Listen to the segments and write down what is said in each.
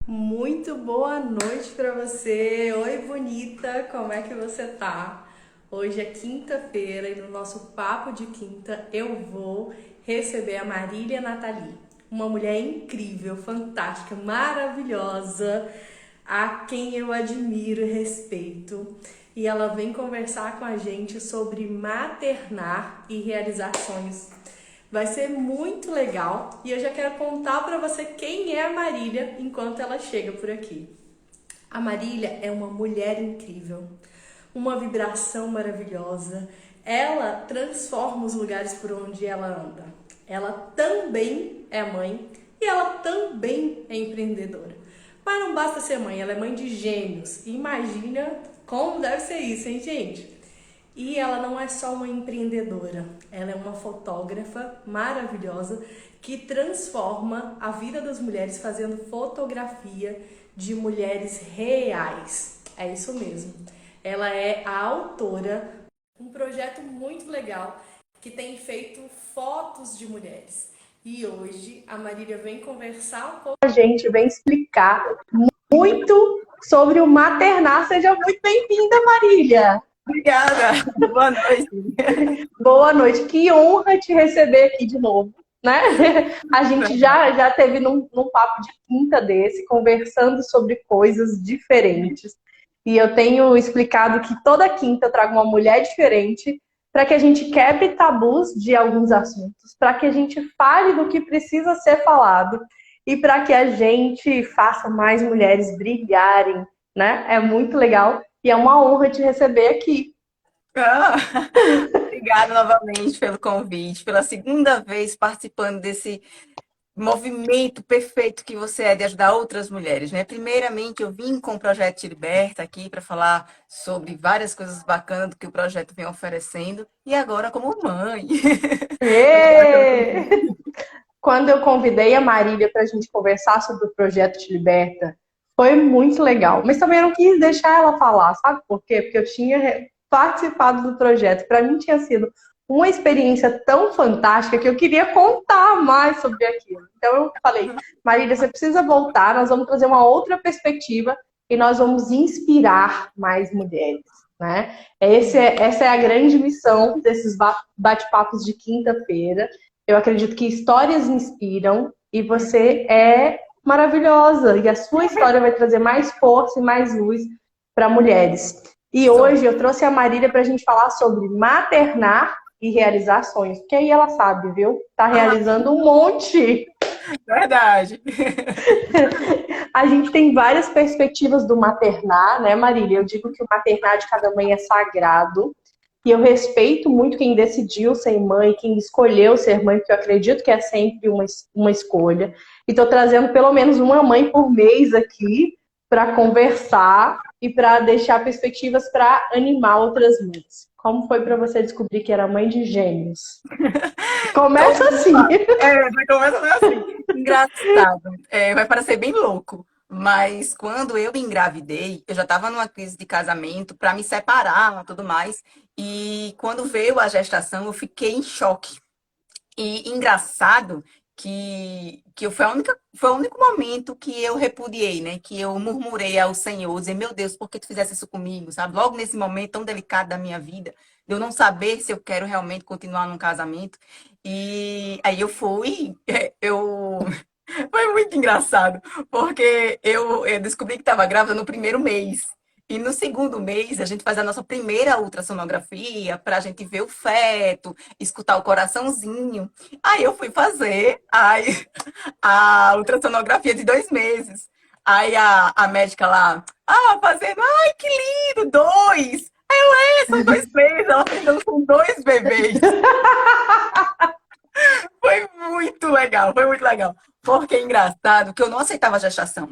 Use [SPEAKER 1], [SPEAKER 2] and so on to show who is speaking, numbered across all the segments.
[SPEAKER 1] Muito boa noite para você. Oi, bonita, como é que você tá? Hoje é quinta-feira e no nosso papo de quinta eu vou receber a Marília Nathalie, uma mulher incrível, fantástica, maravilhosa, a quem eu admiro e respeito. E ela vem conversar com a gente sobre maternar e realizar sonhos. Vai ser muito legal e eu já quero contar para você quem é a Marília enquanto ela chega por aqui. A Marília é uma mulher incrível, uma vibração maravilhosa. Ela transforma os lugares por onde ela anda. Ela também é mãe e ela também é empreendedora. Mas não basta ser mãe, ela é mãe de gêmeos. Imagina como deve ser isso, hein, gente? E ela não é só uma empreendedora, ela é uma fotógrafa maravilhosa que transforma a vida das mulheres fazendo fotografia de mulheres reais. É isso mesmo. Ela é a autora de um projeto muito legal que tem feito fotos de mulheres. E hoje a Marília vem conversar um pouco com a gente, vem explicar muito sobre o maternar. Seja muito bem-vinda, Marília!
[SPEAKER 2] Obrigada, boa noite.
[SPEAKER 1] Boa noite, que honra te receber aqui de novo, né? A gente já teve num papo de quinta desse, conversando sobre coisas diferentes. E eu tenho explicado que toda quinta eu trago uma mulher diferente para que a gente quebre tabus de alguns assuntos, para que a gente fale do que precisa ser falado e para que a gente faça mais mulheres brilharem, né? É muito legal e é uma honra te receber aqui.
[SPEAKER 2] Ah, obrigada novamente pelo convite, pela segunda vez participando desse movimento perfeito que você é de ajudar outras mulheres, né? Primeiramente, eu vim com o Projeto Te Liberta aqui para falar sobre várias coisas bacanas que o projeto vem oferecendo, e agora como mãe.
[SPEAKER 1] Ê! Quando eu convidei a Marília para a gente conversar sobre o projeto Te Liberta, foi muito legal. Mas também eu não quis deixar ela falar, sabe por quê? Porque eu tinha participado do projeto. Para mim tinha sido uma experiência tão fantástica que eu queria contar mais sobre aquilo. Então eu falei, Marília, você precisa voltar, nós vamos trazer uma outra perspectiva e nós vamos inspirar mais mulheres. Né? Essa é a grande missão desses bate-papos de quinta-feira. Eu acredito que histórias inspiram e você é maravilhosa. E a sua história vai trazer mais força e mais luz para mulheres. E
[SPEAKER 2] Sou
[SPEAKER 1] hoje eu trouxe a Marília para a gente falar sobre maternar e realizar sonhos. Porque aí ela sabe, viu? Tá realizando um monte.
[SPEAKER 2] verdade.
[SPEAKER 1] A gente tem várias perspectivas do maternar, né, Marília? Eu digo que o maternar de cada mãe é sagrado. E eu respeito muito quem decidiu ser mãe, quem escolheu ser mãe, porque eu acredito que é sempre uma escolha. E estou trazendo pelo menos uma mãe por mês aqui para conversar e para deixar perspectivas para animar outras mães. Como foi para você descobrir que era mãe de gêmeos?
[SPEAKER 2] Todo
[SPEAKER 1] Começa
[SPEAKER 2] mundo
[SPEAKER 1] assim.
[SPEAKER 2] fala. Já começa meio assim. Engraçado. Vai parecer bem louco. Mas quando eu engravidei, eu já estava numa crise de casamento para me separar e tudo mais. E quando veio a gestação, eu fiquei em choque. E engraçado que foi o único momento que eu repudiei, né? Que eu murmurei ao Senhor, dizer, meu Deus, por que tu fizesse isso comigo, sabe? Logo nesse momento tão delicado da minha vida, de eu não saber se eu quero realmente continuar num casamento. E aí eu fui, eu... Foi muito engraçado, porque eu descobri que estava grávida no primeiro mês. E no segundo mês, a gente faz a nossa primeira ultrassonografia para a gente ver o feto, escutar o coraçãozinho. Aí eu fui fazer a ultrassonografia de 2 meses. Aí a médica lá, fazendo, ai, que lindo, dois! São 2 meses, ela fazendo com dois bebês. Foi muito legal, foi muito legal. Porque é engraçado que eu não aceitava a gestação.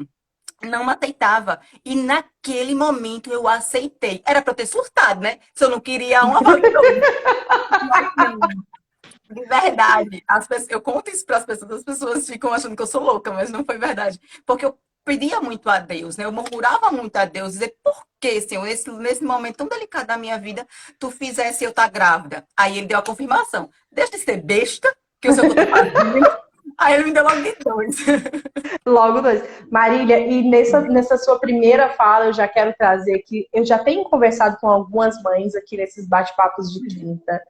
[SPEAKER 2] Não aceitava. E naquele momento eu aceitei. Era para eu ter surtado, né? Se eu não queria uma, falei dois. Mas não. De verdade. Eu conto isso para as pessoas ficam achando que eu sou louca, mas não foi verdade. Porque eu pedia muito a Deus, né? Eu murmurava muito a Deus, dizer, por que, Senhor, nesse momento tão delicado da minha vida, tu fizesse eu estar grávida? Aí ele deu a confirmação. Deixa de ser besta, que eu sei o que eu tô fazendo. Aí ele me deu logo de dois.
[SPEAKER 1] Logo dois. Marília, e nessa sua primeira fala, eu já quero trazer que eu já tenho conversado com algumas mães aqui nesses bate-papos de quinta,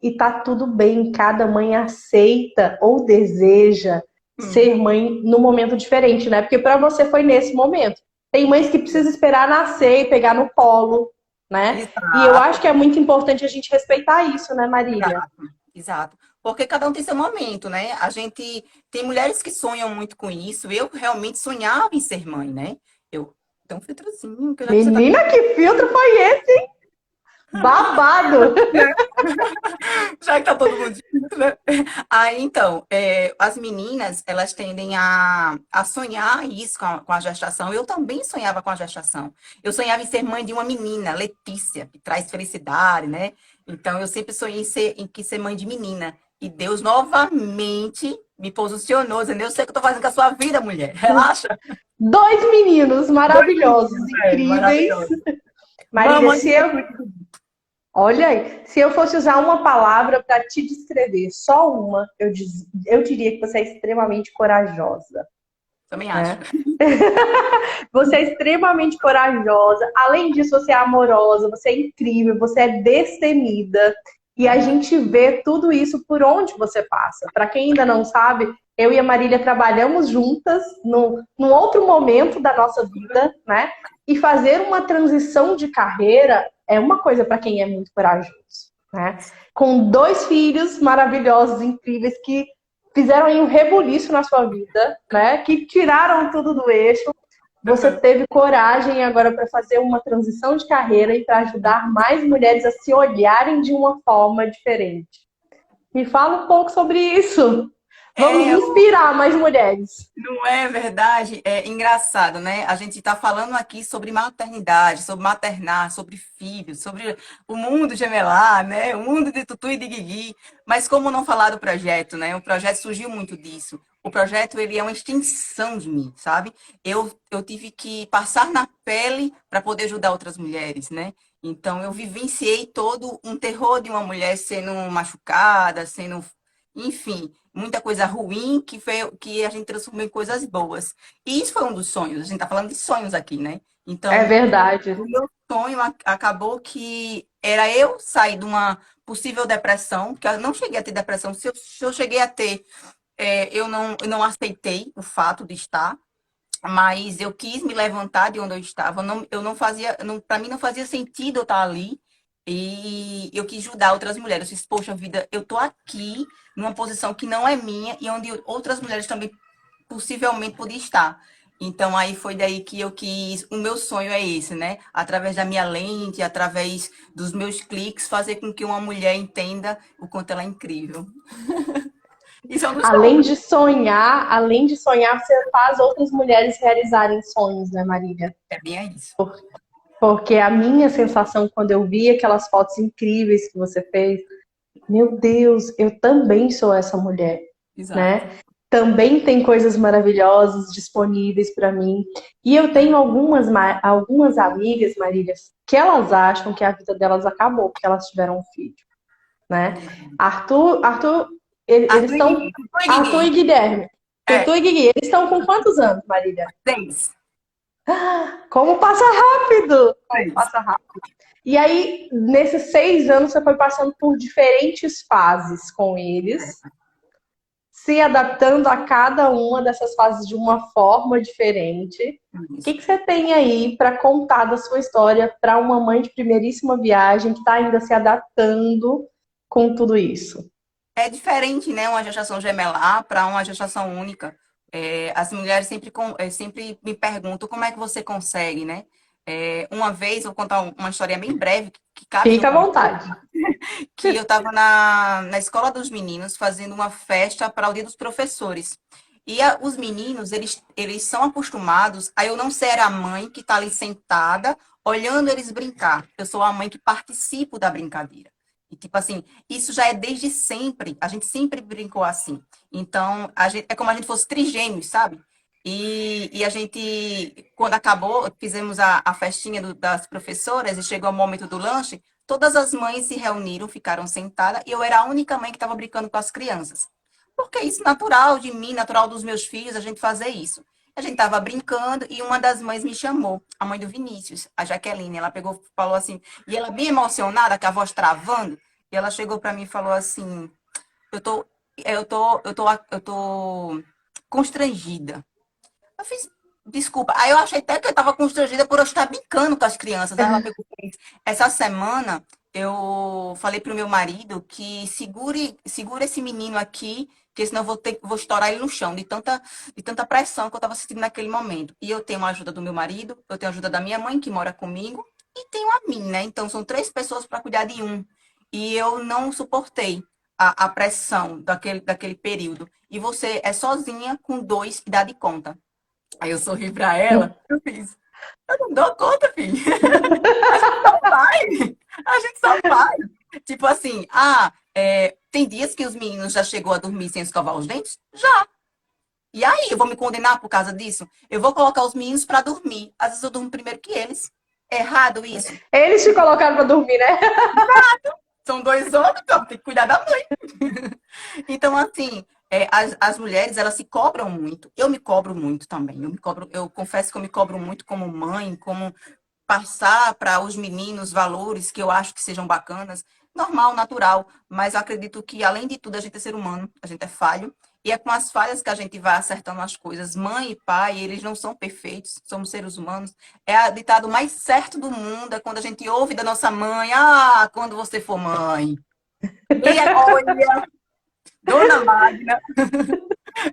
[SPEAKER 1] e tá tudo bem, cada mãe aceita ou deseja ser mãe num momento diferente, né? Porque para você foi nesse momento. Tem mães que precisam esperar nascer e pegar no colo, né? E eu acho
[SPEAKER 2] Exato,
[SPEAKER 1] que é muito importante a gente respeitar isso, né, Marília?
[SPEAKER 2] exato, exato. Porque cada um tem seu momento, né? A gente tem mulheres que sonham muito com isso. Eu realmente sonhava em ser mãe, né? Eu tem um filtrozinho que eu já que você tá
[SPEAKER 1] Menina, que filtro foi esse? Babado!
[SPEAKER 2] já que tá todo mundo junto, né? Aí, então, as meninas, elas tendem a sonhar isso com a gestação. Eu também sonhava com a gestação. Eu sonhava em ser mãe de uma menina, Letícia, que traz felicidade, né? Então, eu sempre sonhei em ser mãe de menina. E Deus novamente me posicionou, dizendo, eu sei o que eu tô fazendo com a sua vida, mulher. Relaxa.
[SPEAKER 1] Dois meninos
[SPEAKER 2] Dois
[SPEAKER 1] maravilhosos,
[SPEAKER 2] meninos,
[SPEAKER 1] incríveis.
[SPEAKER 2] maravilhoso.
[SPEAKER 1] Marília,
[SPEAKER 2] Mamãe,
[SPEAKER 1] se eu, olha aí, se eu fosse usar uma palavra para te descrever, só uma, eu diria que você é extremamente corajosa,
[SPEAKER 2] também acho.
[SPEAKER 1] né? Você é extremamente corajosa. Além disso, você é amorosa, você é incrível, você é destemida. E a gente vê tudo isso por onde você passa. Para quem ainda não sabe, eu e a Marília trabalhamos juntas num outro momento da nossa vida, né? E fazer uma transição de carreira é uma coisa para quem é muito corajoso, né? Com dois filhos maravilhosos, incríveis, que fizeram aí um rebuliço na sua vida, né? Que tiraram tudo do eixo. Você teve coragem agora para fazer uma transição de carreira e para ajudar mais mulheres a se olharem de uma forma diferente. Me fala um pouco sobre isso. Vamos
[SPEAKER 2] É,
[SPEAKER 1] inspirar mais mulheres.
[SPEAKER 2] não é verdade? É engraçado, né? A gente está falando aqui sobre maternidade, sobre maternar, sobre filhos, sobre o mundo gemelar, né? O mundo de Tutu e de Guigui. Mas como não falar do projeto, né? O projeto surgiu muito disso. O projeto, ele é uma extensão de mim, sabe? Eu tive que passar na pele para poder ajudar outras mulheres, né? Então, eu vivenciei todo um terror de uma mulher sendo machucada, sendo... Enfim, muita coisa ruim que a gente transformou em coisas boas. E isso foi um dos sonhos. A gente está falando de sonhos aqui, né?
[SPEAKER 1] É
[SPEAKER 2] Então,
[SPEAKER 1] verdade.
[SPEAKER 2] o meu sonho acabou que era eu sair de uma possível depressão, porque eu não cheguei a ter depressão. Se eu cheguei a ter, eu não aceitei o fato de estar, mas eu quis me levantar de onde eu estava. Eu não fazia, não, para mim não fazia sentido eu estar ali. E eu quis ajudar outras mulheres. Eu disse, poxa vida, eu tô aqui numa posição que não é minha e onde outras mulheres também possivelmente podiam estar. Então aí foi daí que eu quis, o meu sonho é esse, né? Através da minha lente, através dos meus cliques, fazer com que uma mulher entenda o quanto ela é incrível. Isso é um dos sonhos.
[SPEAKER 1] Além de sonhar, você faz outras mulheres realizarem sonhos, né, Marília?
[SPEAKER 2] É bem isso.
[SPEAKER 1] Porque a minha sensação quando eu vi aquelas fotos incríveis que você fez, meu Deus, eu também sou essa mulher,
[SPEAKER 2] Exato.
[SPEAKER 1] né? Também tem coisas maravilhosas disponíveis para mim. E eu tenho algumas amigas, Marília, que elas acham que a vida delas acabou porque elas tiveram um filho, né? Arthur, eles
[SPEAKER 2] Arthur e
[SPEAKER 1] estão
[SPEAKER 2] Guigui. Arthur e
[SPEAKER 1] Arthur e
[SPEAKER 2] Guigui.
[SPEAKER 1] Guilherme.
[SPEAKER 2] É,
[SPEAKER 1] Tutu e Guigui, eles estão com quantos anos, Marília?
[SPEAKER 2] 6.
[SPEAKER 1] Como passa rápido! Como
[SPEAKER 2] 6.
[SPEAKER 1] passa rápido. E aí, nesses 6 anos, você foi passando por diferentes fases com eles, se adaptando a cada uma dessas fases de uma forma diferente. O que
[SPEAKER 2] Isso.
[SPEAKER 1] que você tem aí para contar da sua história para uma mãe de primeiríssima viagem que está ainda se adaptando com tudo isso?
[SPEAKER 2] É diferente, né, uma gestação gemelar para uma gestação única. As mulheres sempre me perguntam como é que você consegue, né? Uma vez, eu vou contar uma história bem breve, que cabe no
[SPEAKER 1] Fica à
[SPEAKER 2] contexto,
[SPEAKER 1] vontade.
[SPEAKER 2] que eu estava na escola dos meninos fazendo uma festa para o Dia dos Professores. E os meninos, eles são acostumados a eu não ser a mãe que está ali sentada, olhando eles brincar. Eu sou a mãe que participo da brincadeira. E, tipo assim, isso já é desde sempre. A gente sempre brincou assim. Então, é como a gente fosse trigêmeos, sabe? E a gente, quando acabou, fizemos a festinha das professoras e chegou o momento do lanche, todas as mães se reuniram, ficaram sentadas, e eu era a única mãe que estava brincando com as crianças. porque é isso natural de mim, natural dos meus filhos, a gente fazer isso. A gente tava brincando e uma das mães me chamou, a mãe do Vinícius, a Jaqueline. Ela pegou, falou assim, e ela bem emocionada, com a voz travando, e ela chegou para mim e falou assim: eu tô, eu tô constrangida. Eu fiz, desculpa. Aí eu achei até que eu estava constrangida por eu estar brincando com as crianças. Aí ela pegou e fez. Essa semana eu falei pro meu marido que segure esse menino aqui, que senão eu vou estourar ele no chão, de tanta pressão que eu estava sentindo naquele momento. E eu tenho a ajuda do meu marido, eu tenho a ajuda da minha mãe, que mora comigo, e tenho a mim, né? Então são três pessoas para cuidar de um. E eu não suportei a pressão daquele período. E você é sozinha com dois e dá de conta. Aí eu sorri pra ela, eu fiz, eu não dou conta, filho. A gente só vai. A gente só vai. Tipo assim, tem dias que os meninos já chegou a dormir sem escovar os dentes? Já. E aí, eu vou me condenar por causa disso? Eu vou colocar os meninos pra dormir. Às vezes eu durmo primeiro que eles. É errado isso?
[SPEAKER 3] Eles te colocaram pra dormir, né?
[SPEAKER 2] São dois homens, então tem que cuidar da mãe. Então, assim, as mulheres, elas se cobram muito. Eu me cobro muito também. Eu confesso que eu me cobro muito como mãe, como passar para os meninos valores que eu acho que sejam bacanas. Normal, natural. Mas eu acredito que, além de tudo, a gente é ser humano, a gente é falho. E é com as falhas que a gente vai acertando as coisas. Mãe e pai, eles não são perfeitos, somos seres humanos. É o ditado mais certo do mundo, é quando a gente ouve da nossa mãe, quando você for mãe. E olha, dona Magna,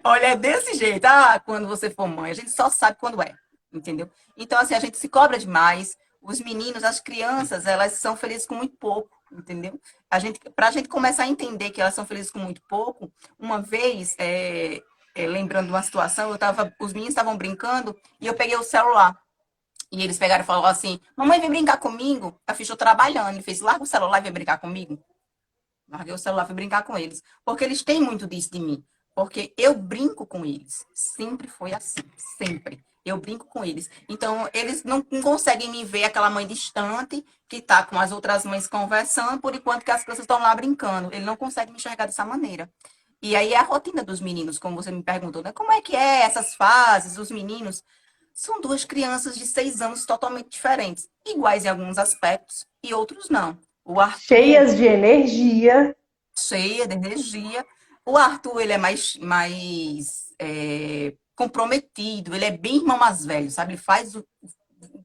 [SPEAKER 2] olha, é desse jeito. Quando você for mãe, a gente só sabe quando é, entendeu? Então, assim, a gente se cobra demais. Os meninos, as crianças, elas são felizes com muito pouco, entendeu? Pra gente começar a entender que elas são felizes com muito pouco, uma vez, lembrando de uma situação, os meninos estavam brincando e eu peguei o celular. E eles pegaram e falaram assim: mamãe, vem brincar comigo. Eu fiz, eu trabalhando. Ele fez, larga o celular e vem brincar comigo. Larguei o celular, fui brincar com eles. Porque eles têm muito disso de mim. Porque eu brinco com eles. Sempre foi assim. Sempre. Eu brinco com eles. Então, eles não conseguem me ver aquela mãe distante que tá com as outras mães conversando, por enquanto que as crianças estão lá brincando. Ele não consegue me enxergar dessa maneira. E aí é a rotina dos meninos, como você me perguntou, né? Como é que é essas fases, os meninos? São duas crianças de 6 anos totalmente diferentes. Iguais em alguns aspectos e outros não. O Arthur
[SPEAKER 3] Cheias de energia.
[SPEAKER 2] cheia de energia. O Arthur, ele é mais comprometido, ele é bem irmão mais velho, sabe? Ele faz o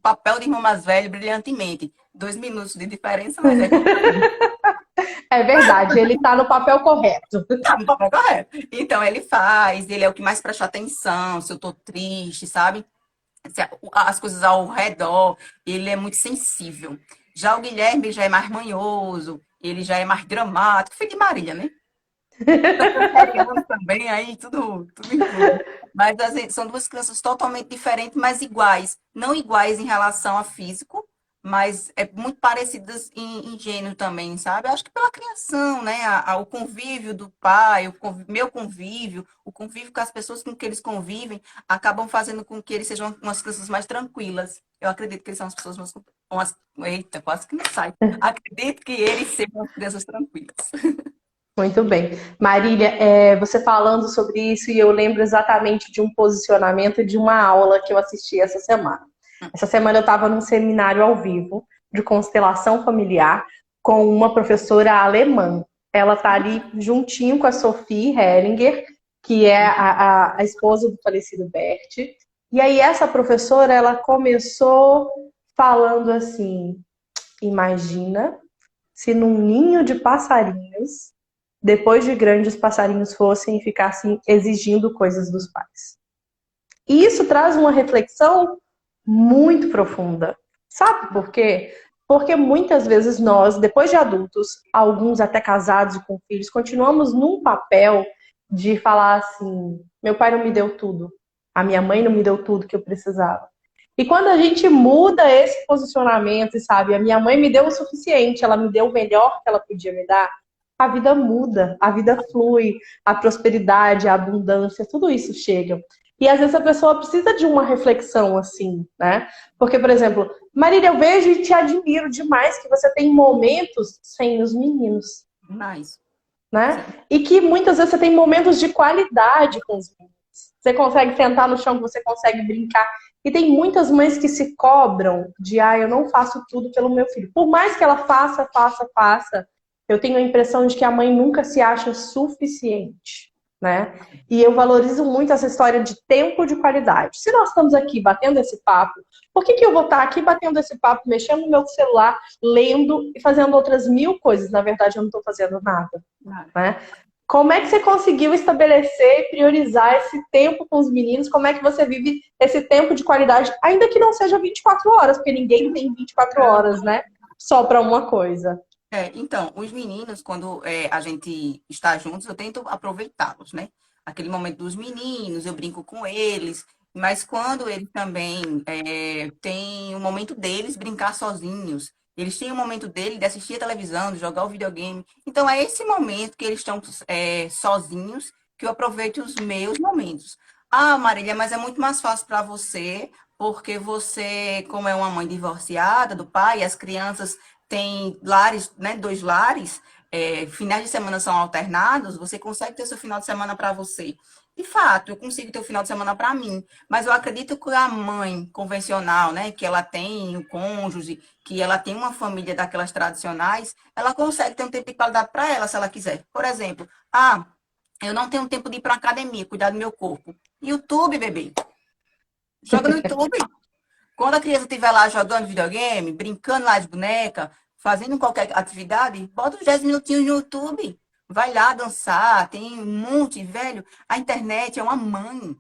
[SPEAKER 2] papel de irmão mais velho brilhantemente. 2 minutos de diferença, mas é
[SPEAKER 3] É verdade, ele tá no papel correto.
[SPEAKER 2] tá no papel correto. Então, ele faz, ele é o que mais presta atenção, se eu tô triste, sabe? As coisas ao redor, ele é muito sensível. Já o Guilherme já é mais manhoso, ele já é mais dramático, filho de Marília, né? Ariano também, aí tudo incluso. Mas assim, são duas crianças totalmente diferentes, mas iguais. Não iguais em relação a físico, mas muito parecidas em gênero também, sabe? Acho que pela criação, né? O convívio do pai, meu convívio, o convívio com as pessoas com que eles convivem, acabam fazendo com que eles sejam umas crianças mais tranquilas. Eu acredito que eles são as pessoas Eita, quase que não sai. Acredito que eles sejam as crianças tranquilas.
[SPEAKER 3] Muito bem. Marília, você falando sobre isso, e eu lembro exatamente de um posicionamento de uma aula que eu assisti essa semana. Essa semana eu estava num seminário ao vivo de constelação familiar com uma professora alemã. Ela está ali juntinho com a Sophie Heringer, que é a esposa do falecido Bert. E aí essa professora, ela começou falando assim: imagina se num ninho de passarinhos, depois de grandes, os passarinhos fossem e ficassem exigindo coisas dos pais. E isso traz uma reflexão muito profunda. Sabe por quê? Porque muitas vezes nós, depois de adultos, alguns até casados e com filhos, continuamos num papel de falar assim: meu pai não me deu tudo, a minha mãe não me deu tudo que eu precisava. E quando a gente muda esse posicionamento e sabe, a minha mãe me deu o suficiente, ela me deu o melhor que ela podia me dar, a vida muda, a vida flui, a prosperidade, a abundância, tudo isso chega. E às vezes a pessoa precisa de uma reflexão assim, né? Porque, por exemplo, Marília, eu vejo e te admiro demais que você tem momentos sem os meninos.
[SPEAKER 2] Mas
[SPEAKER 3] né?
[SPEAKER 2] Sim.
[SPEAKER 3] E que muitas vezes você tem momentos de qualidade com os meninos. Você consegue sentar no chão, você consegue brincar. E tem muitas mães que se cobram de, eu não faço tudo pelo meu filho. Por mais que ela faça, eu tenho a impressão de que a mãe nunca se acha suficiente, né? E eu valorizo muito essa história de tempo de qualidade. Se nós estamos aqui batendo esse papo, por que eu vou estar aqui batendo esse papo, mexendo no meu celular, lendo e fazendo outras 1000 coisas? Na verdade, eu não estou fazendo nada, né? Como é que você conseguiu estabelecer e priorizar esse tempo com os meninos? Como é que você vive esse tempo de qualidade, ainda que não seja 24 horas, porque ninguém tem 24 horas, né? Só para uma coisa.
[SPEAKER 2] Então, os meninos, quando a gente está juntos, eu tento aproveitá-los, né? Aquele momento dos meninos, eu brinco com eles, mas quando eles também têm o momento deles brincar sozinhos, eles têm o momento dele de assistir a televisão, de jogar o videogame. Então, é esse momento que eles estão sozinhos que eu aproveito os meus momentos. Ah, Marília, mas é muito mais fácil para você, porque você, como é uma mãe divorciada do pai, as crianças tem lares, né, 2 lares, finais de semana são alternados, você consegue ter seu final de semana para você. De fato, eu consigo ter o final de semana para mim, mas eu acredito que a mãe convencional, né, que ela tem o cônjuge, que ela tem uma família daquelas tradicionais, ela consegue ter um tempo de qualidade para ela, se ela quiser. Por exemplo, eu não tenho tempo de ir para academia, cuidar do meu corpo. YouTube, bebê. Joga no YouTube. Quando a criança estiver lá jogando videogame, brincando lá de boneca, fazendo qualquer atividade, bota uns 10 minutinhos no YouTube. Vai lá dançar, tem um monte, velho. A internet é uma mãe.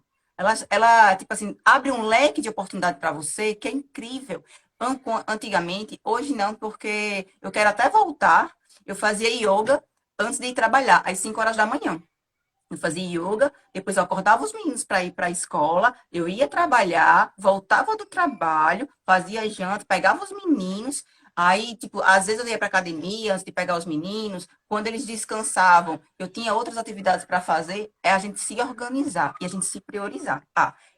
[SPEAKER 2] Ela, tipo assim, abre um leque de oportunidade para você que é incrível. Antigamente, hoje não, porque eu quero até voltar. Eu fazia yoga antes de ir trabalhar, às 5 horas da manhã. Eu fazia yoga, depois eu acordava os meninos para ir para a escola, eu ia trabalhar, voltava do trabalho, fazia janta, pegava os meninos, aí, tipo, às vezes eu ia para academia antes de pegar os meninos, quando eles descansavam, eu tinha outras atividades para fazer, é a gente se organizar e a gente se priorizar.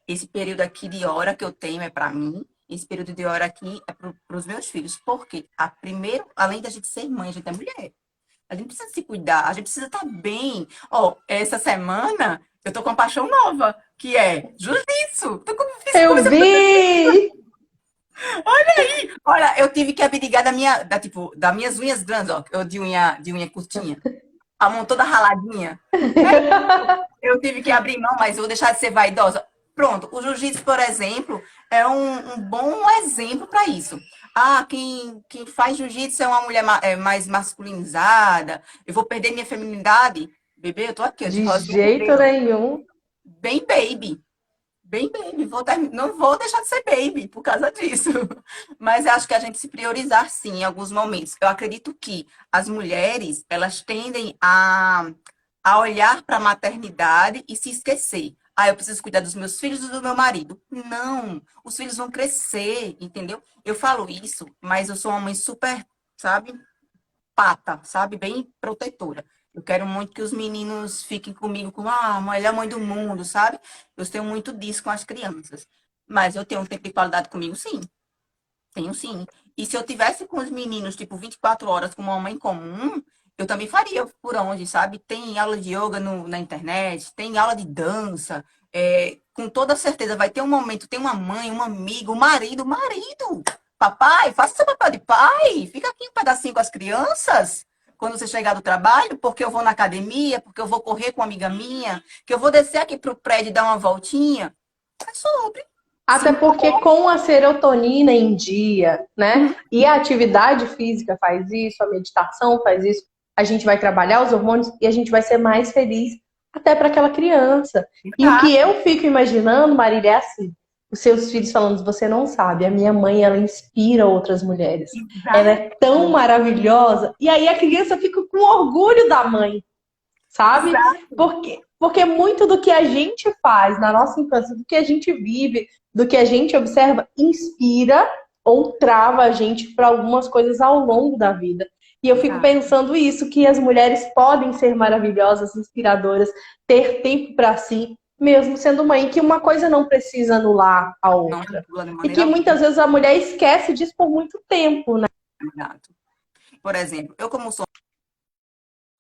[SPEAKER 2] Esse período aqui de hora que eu tenho é para mim, esse período de hora aqui é para os meus filhos. Por quê? Primeiro, além da gente ser mãe, a gente é mulher. A gente precisa se cuidar, a gente precisa estar bem. Essa semana eu tô com uma paixão nova, que é jiu-jitsu.
[SPEAKER 3] Eu vi!
[SPEAKER 2] Olha, eu tive que abdicar das minhas unhas grandes, ó, eu de unha curtinha. A mão toda raladinha. Eu tive que abrir mão, mas eu vou deixar de ser vaidosa. Pronto, o jiu-jitsu, por exemplo, é um bom exemplo para isso. Quem faz jiu-jitsu é uma mulher mais masculinizada. Eu vou perder minha feminilidade. Bebê, eu tô aqui, ó, de
[SPEAKER 3] De
[SPEAKER 2] rosinha
[SPEAKER 3] jeito
[SPEAKER 2] cabelo.
[SPEAKER 3] nenhum.
[SPEAKER 2] Bem baby. Bem baby. Não vou deixar de ser baby por causa disso. Mas eu acho que a gente se priorizar, sim, em alguns momentos. Eu acredito que as mulheres, elas tendem a olhar para a maternidade e se esquecer. Eu preciso cuidar dos meus filhos e do meu marido. Não, os filhos vão crescer, entendeu? Eu falo isso, mas eu sou uma mãe super, sabe, pata, sabe, bem protetora. Eu quero muito que os meninos fiquem comigo como a melhor mãe do mundo, sabe? Eu tenho muito disso com as crianças. Mas eu tenho um tempo de qualidade comigo, sim. Tenho sim. E se eu tivesse com os meninos, tipo, 24 horas com uma mãe comum, eu também faria por onde, sabe? Tem aula de yoga na internet, tem aula de dança. Com toda certeza vai ter um momento, tem uma mãe, um amigo, um marido. Papai, faça seu papel de pai. Fica aqui um pedacinho com as crianças. Quando você chegar do trabalho, porque eu vou na academia, porque eu vou correr com uma amiga minha, que eu vou descer aqui pro prédio e dar uma voltinha. É sobre.
[SPEAKER 3] Até
[SPEAKER 2] Sim,
[SPEAKER 3] porque com a serotonina em dia, né? E a atividade física faz isso, a meditação faz isso, a gente vai trabalhar os hormônios e a gente vai ser mais feliz até para aquela criança. E o que eu fico imaginando, Marília, é assim: os seus filhos falando, você não sabe, a minha mãe, ela inspira outras mulheres. Ela é tão maravilhosa. E aí a criança fica com orgulho da mãe, sabe? Porque muito do que a gente faz na nossa infância, do que a gente vive, do que a gente observa, inspira ou trava a gente para algumas coisas ao longo da vida. E eu fico pensando isso, que as mulheres podem ser maravilhosas, inspiradoras, ter tempo para si, mesmo sendo mãe, que uma coisa não precisa anular a outra. E que muitas vezes a mulher esquece disso por muito tempo, né?
[SPEAKER 2] Por exemplo, eu como sou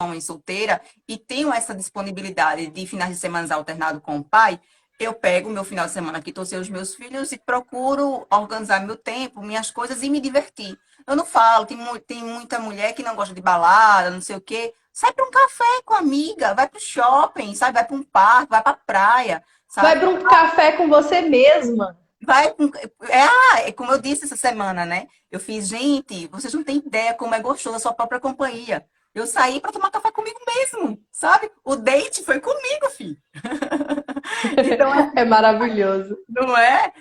[SPEAKER 2] mãe solteira e tenho essa disponibilidade de finais de semana alternado com o pai, eu pego o meu final de semana aqui, torcer os meus filhos e procuro organizar meu tempo, minhas coisas e me divertir. Eu não falo, tem muita mulher que não gosta de balada, não sei o quê. Sai para um café com a amiga, vai para o shopping, sabe? Vai para um parque, vai para a praia,
[SPEAKER 3] Vai
[SPEAKER 2] sabe?
[SPEAKER 3] para um café com você mesma.
[SPEAKER 2] Vai com... é como eu disse essa semana, né? Eu fiz, gente, vocês não têm ideia como é gostoso a sua própria companhia. Eu saí para tomar café comigo mesmo, sabe? O date foi comigo, filho. Então,
[SPEAKER 3] É maravilhoso.
[SPEAKER 2] não é?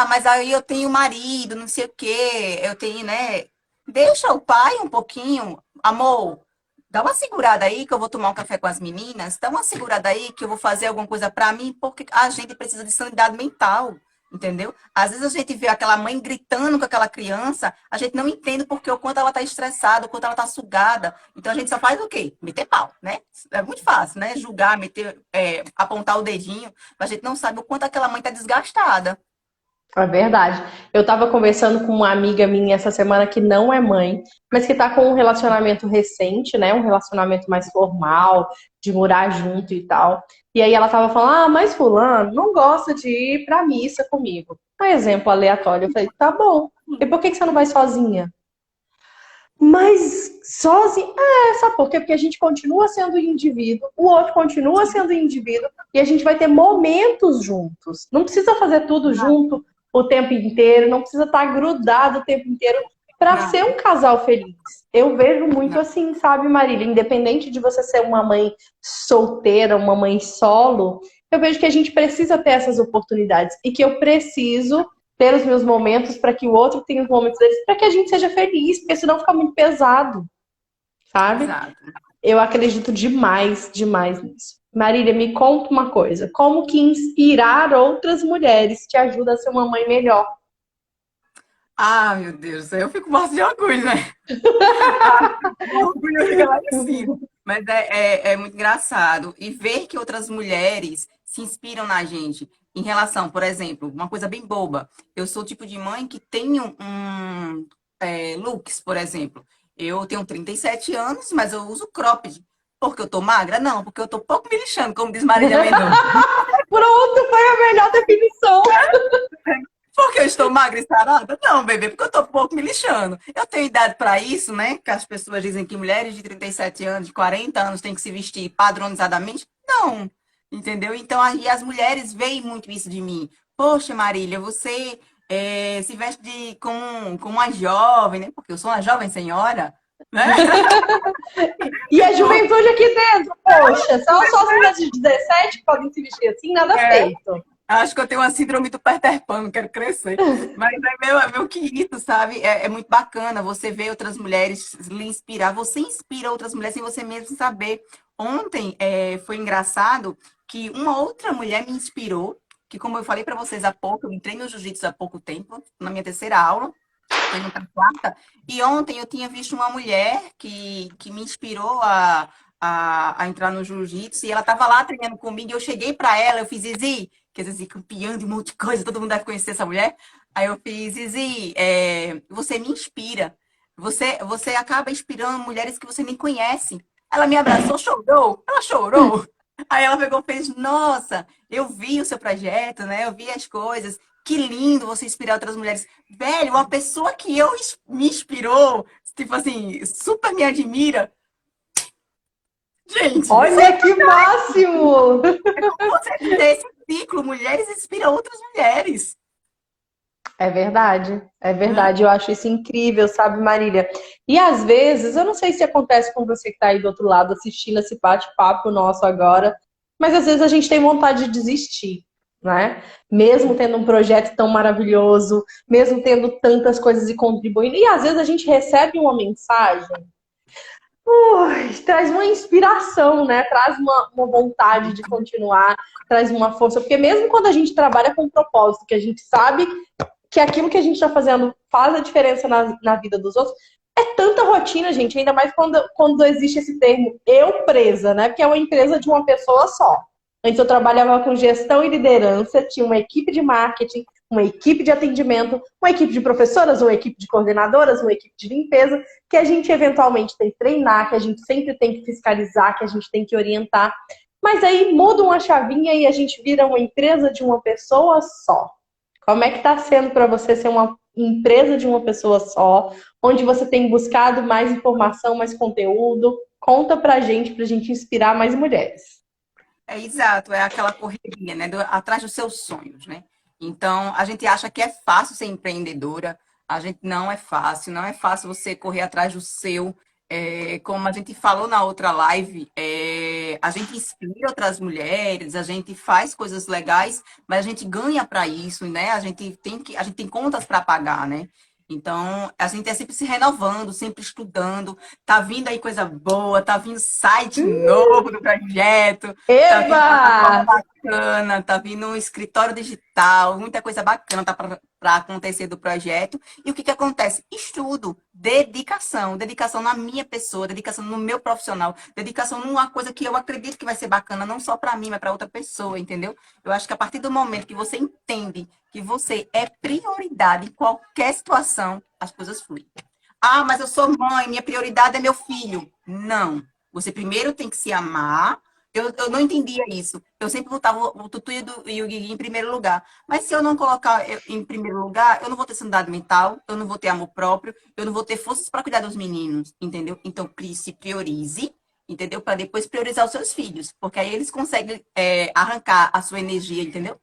[SPEAKER 2] Mas aí eu tenho marido, não sei o quê, eu tenho, né? Deixa o pai um pouquinho, amor, dá uma segurada aí que eu vou tomar um café com as meninas, dá uma segurada aí que eu vou fazer alguma coisa pra mim, porque a gente precisa de sanidade mental, entendeu? Às vezes a gente vê aquela mãe gritando com aquela criança, a gente não entende porque o quanto ela tá estressada, o quanto ela tá sugada. Então a gente só faz o quê? Meter pau, né? É muito fácil, né? Julgar, apontar o dedinho, mas a gente não sabe o quanto aquela mãe tá desgastada.
[SPEAKER 3] É verdade. Eu estava conversando com uma amiga minha essa semana que não é mãe, mas que está com um relacionamento recente, né? Um relacionamento mais formal, de morar junto e tal. E aí ela estava falando, mas fulano não gosta de ir pra missa comigo. Um exemplo aleatório. Eu falei, tá bom. E por que você não vai sozinha? Mas sozinha. Sabe por quê? Porque a gente continua sendo indivíduo, o outro continua sendo indivíduo, e a gente vai ter momentos juntos. Não precisa fazer tudo junto o tempo inteiro, não precisa estar grudado o tempo inteiro para ser um casal feliz. Eu vejo muito assim, sabe, Marília? Independente de você ser uma mãe solteira, uma mãe solo, eu vejo que a gente precisa ter essas oportunidades e que eu preciso ter os meus momentos para que o outro tenha os momentos deles, para que a gente seja feliz, porque senão fica muito pesado, sabe?
[SPEAKER 2] Exato.
[SPEAKER 3] Eu acredito demais, demais nisso. Marília, me conta uma coisa. Como que inspirar outras mulheres te ajuda a ser uma mãe melhor?
[SPEAKER 2] Meu Deus, eu fico morta de orgulho, né? O orgulho fica lá em cima. Mas é muito engraçado. E ver que outras mulheres se inspiram na gente em relação, por exemplo, uma coisa bem boba. Eu sou o tipo de mãe que tenho looks, por exemplo. Eu tenho 37 anos, mas eu uso cropped. Porque eu tô magra? Não, porque eu tô pouco me lixando, como diz Marília Mendonça.
[SPEAKER 3] Pronto, foi a melhor definição.
[SPEAKER 2] Porque eu estou magra e sarada? Não, bebê, porque eu estou pouco me lixando. Eu tenho idade para isso, né? Que as pessoas dizem que mulheres de 37 anos, de 40 anos têm que se vestir padronizadamente. Não, entendeu? Então, aí as mulheres veem muito isso de mim. Poxa, Marília, você se veste como uma jovem, né? Porque eu sou uma jovem senhora, né?
[SPEAKER 3] E a juventude aqui dentro, poxa, só as mulheres de 17 que podem se vestir assim, nada feito.
[SPEAKER 2] Acho que eu tenho uma síndrome do Peter Pan, não quero crescer. Mas é meu querido, sabe? É muito bacana você ver outras mulheres lhe inspirar. Você inspira outras mulheres sem você mesmo saber. Ontem foi engraçado que uma outra mulher me inspirou, que como eu falei para vocês há pouco, eu entrei no jiu-jitsu há pouco tempo, na minha terceira aula, foi na quarta, e ontem eu tinha visto uma mulher que me inspirou a entrar no jiu-jitsu, e ela estava lá treinando comigo, e eu cheguei para ela, eu fiz, Zizi, que às vezes campeã de um monte de coisa, todo mundo deve conhecer essa mulher. Aí eu fiz, Zizi, você me inspira. Você acaba inspirando mulheres que você nem conhece. Ela me abraçou, chorou. Ela chorou. Aí ela pegou e fez, nossa, eu vi o seu projeto, né? Eu vi as coisas. Que lindo você inspirar outras mulheres. Velho, uma pessoa que me inspirou, tipo assim, super me admira. Gente,
[SPEAKER 3] olha que máximo!
[SPEAKER 2] Você dizer esse ciclo, mulheres inspiram outras mulheres.
[SPEAKER 3] É verdade, eu acho isso incrível, sabe, Marília? E às vezes, eu não sei se acontece com você que está aí do outro lado assistindo esse bate-papo nosso agora, mas às vezes a gente tem vontade de desistir, né? Mesmo tendo um projeto tão maravilhoso, mesmo tendo tantas coisas e contribuindo, e às vezes a gente recebe uma mensagem, traz uma inspiração, né? Traz uma vontade de continuar, traz uma força, porque mesmo quando a gente trabalha com um propósito, que a gente sabe que aquilo que a gente está fazendo faz a diferença na vida dos outros, é tanta rotina, gente, ainda mais quando existe esse termo eu presa, né? Porque é uma empresa de uma pessoa só. Antes eu trabalhava com gestão e liderança, tinha uma equipe de marketing, uma equipe de atendimento, uma equipe de professoras, uma equipe de coordenadoras, uma equipe de limpeza, que a gente eventualmente tem que treinar, que a gente sempre tem que fiscalizar, que a gente tem que orientar. Mas aí muda uma chavinha e a gente vira uma empresa de uma pessoa só. Como é que está sendo para você ser uma empresa de uma pessoa só, onde você tem buscado mais informação, mais conteúdo? Conta pra gente inspirar mais mulheres.
[SPEAKER 2] É exato, é aquela correria, né? Atrás dos seus sonhos, né? Então, a gente acha que é fácil ser empreendedora, a gente não é fácil, não é fácil você correr atrás do seu. Como a gente falou na outra live, a gente inspira outras mulheres, a gente faz coisas legais, mas a gente ganha para isso, né? A gente tem contas para pagar, né? Então, a gente é sempre se renovando, sempre estudando. Tá vindo aí coisa boa, tá vindo site novo do projeto, tá vindo plataforma
[SPEAKER 3] Eba!
[SPEAKER 2] bacana, tá vindo um escritório digital, muita coisa bacana tá para acontecer do projeto. E o que que acontece? Estudo, dedicação, dedicação na minha pessoa, dedicação no meu profissional, dedicação numa coisa que eu acredito que vai ser bacana, não só para mim, mas para outra pessoa, entendeu? Eu acho que a partir do momento que você entende que você é prioridade em qualquer situação, as coisas fluem. Ah, mas eu sou mãe, minha prioridade é meu filho. Não. Você primeiro tem que se amar. Eu não entendia isso. Eu sempre botava o Tutu e o Guigui em primeiro lugar. Mas se eu não colocar em primeiro lugar, eu não vou ter sanidade mental, eu não vou ter amor próprio, eu não vou ter forças para cuidar dos meninos, entendeu? Então, se priorize, entendeu? Para depois priorizar os seus filhos. Porque aí eles conseguem arrancar a sua energia, entendeu?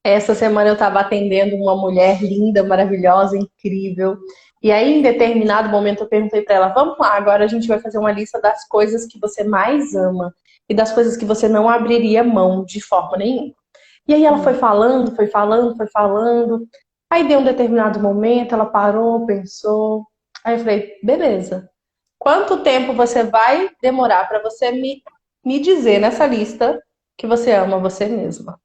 [SPEAKER 3] Essa semana eu estava atendendo uma mulher linda, maravilhosa, incrível. E aí, em determinado momento, eu perguntei para ela: vamos lá, agora a gente vai fazer uma lista das coisas que você mais ama e das coisas que você não abriria mão de forma nenhuma. E aí ela foi falando, foi falando, foi falando. Aí deu um determinado momento, ela parou, pensou. Aí eu falei: beleza. Quanto tempo você vai demorar para você me dizer nessa lista que você ama você mesma?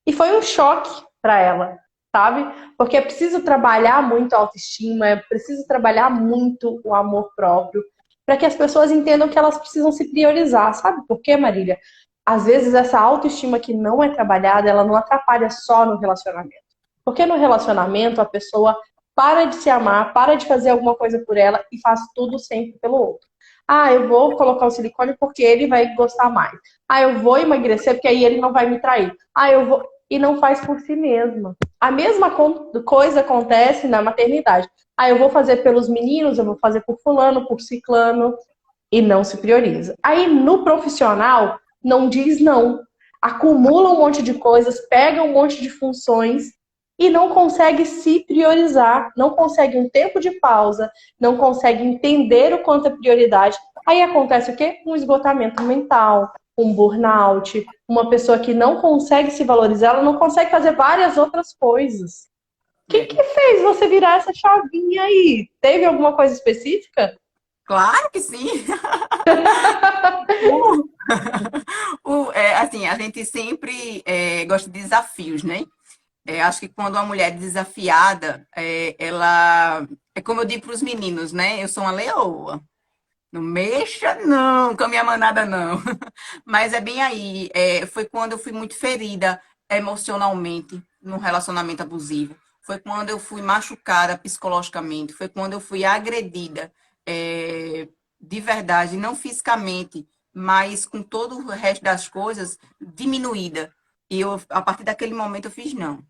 [SPEAKER 3] E foi um choque para ela, sabe? Porque é preciso trabalhar muito a autoestima, é preciso trabalhar muito o amor próprio, para que as pessoas entendam que elas precisam se priorizar, sabe por quê, Marília? Às vezes essa autoestima que não é trabalhada, ela não atrapalha só no relacionamento. Porque no relacionamento a pessoa para de se amar, para de fazer alguma coisa por ela e faz tudo sempre pelo outro. Ah, eu vou colocar o silicone porque ele vai gostar mais. Ah, eu vou emagrecer porque aí ele não vai me trair. Ah, eu vou e não faz por si mesma. A mesma coisa acontece na maternidade. Ah, eu vou fazer pelos meninos, eu vou fazer por fulano, por ciclano, e não se prioriza. Aí no profissional, não diz não. Acumula um monte de coisas, pega um monte de funções e não consegue se priorizar, não consegue um tempo de pausa, não consegue entender o quanto é prioridade. Aí acontece o quê? Um esgotamento mental, um burnout, uma pessoa que não consegue se valorizar, ela não consegue fazer várias outras coisas. O que fez você virar essa chavinha aí? Teve alguma coisa específica?
[SPEAKER 2] Claro que sim. Assim, a gente sempre gosta de desafios, né? Acho que quando uma mulher é desafiada, ela. É como eu digo para os meninos, né? Eu sou uma leoa. Não mexa, não, com a minha manada, não. Mas é bem aí. Foi quando eu fui muito ferida emocionalmente num relacionamento abusivo. Foi quando eu fui machucada psicologicamente. Foi quando eu fui agredida de verdade, não fisicamente, mas com todo o resto das coisas diminuída. E eu, a partir daquele momento, eu fiz, não,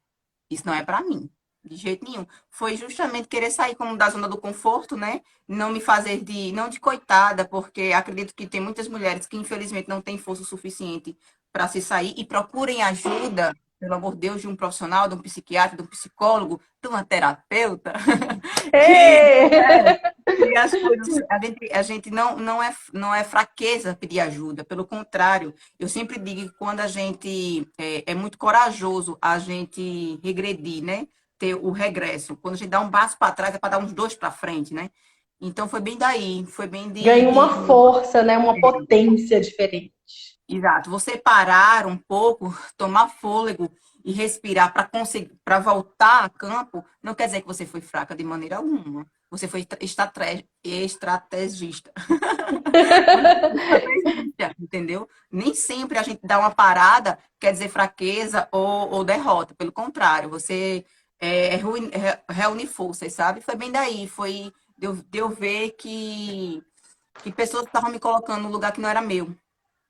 [SPEAKER 2] isso não é para mim. De jeito nenhum. Foi justamente querer sair como da zona do conforto, né? Não me fazer não de coitada, porque acredito que tem muitas mulheres que infelizmente não têm força suficiente para se sair e procurem ajuda, pelo amor de Deus, de um profissional, de um psiquiatra, de um psicólogo, de uma terapeuta, que,
[SPEAKER 3] Ê!
[SPEAKER 2] que as coisas, a gente não é fraqueza pedir ajuda, pelo contrário, eu sempre digo que quando a gente é muito corajoso, a gente regredir, né? Ter o regresso. Quando a gente dá um passo para trás, é para dar uns dois para frente, né? Então foi bem daí, foi bem
[SPEAKER 3] Ganha uma força, né? Uma potência diferente.
[SPEAKER 2] Exato. Você parar um pouco, tomar fôlego e respirar para conseguir, para voltar a campo, não quer dizer que você foi fraca de maneira alguma. Você foi estrategista. Entendeu? Nem sempre a gente dá uma parada, quer dizer fraqueza ou derrota. Pelo contrário, você reúne forças, sabe? Foi bem daí, foi de eu ver que pessoas estavam me colocando num lugar que não era meu.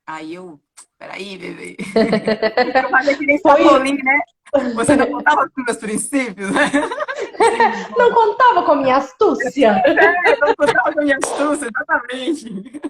[SPEAKER 2] Aí eu, peraí, bebê. Eu falei que nem Chapolin, né? Você não contava com meus princípios, né?
[SPEAKER 3] Não contava com a minha astúcia.
[SPEAKER 2] Não contava com minha astúcia, exatamente.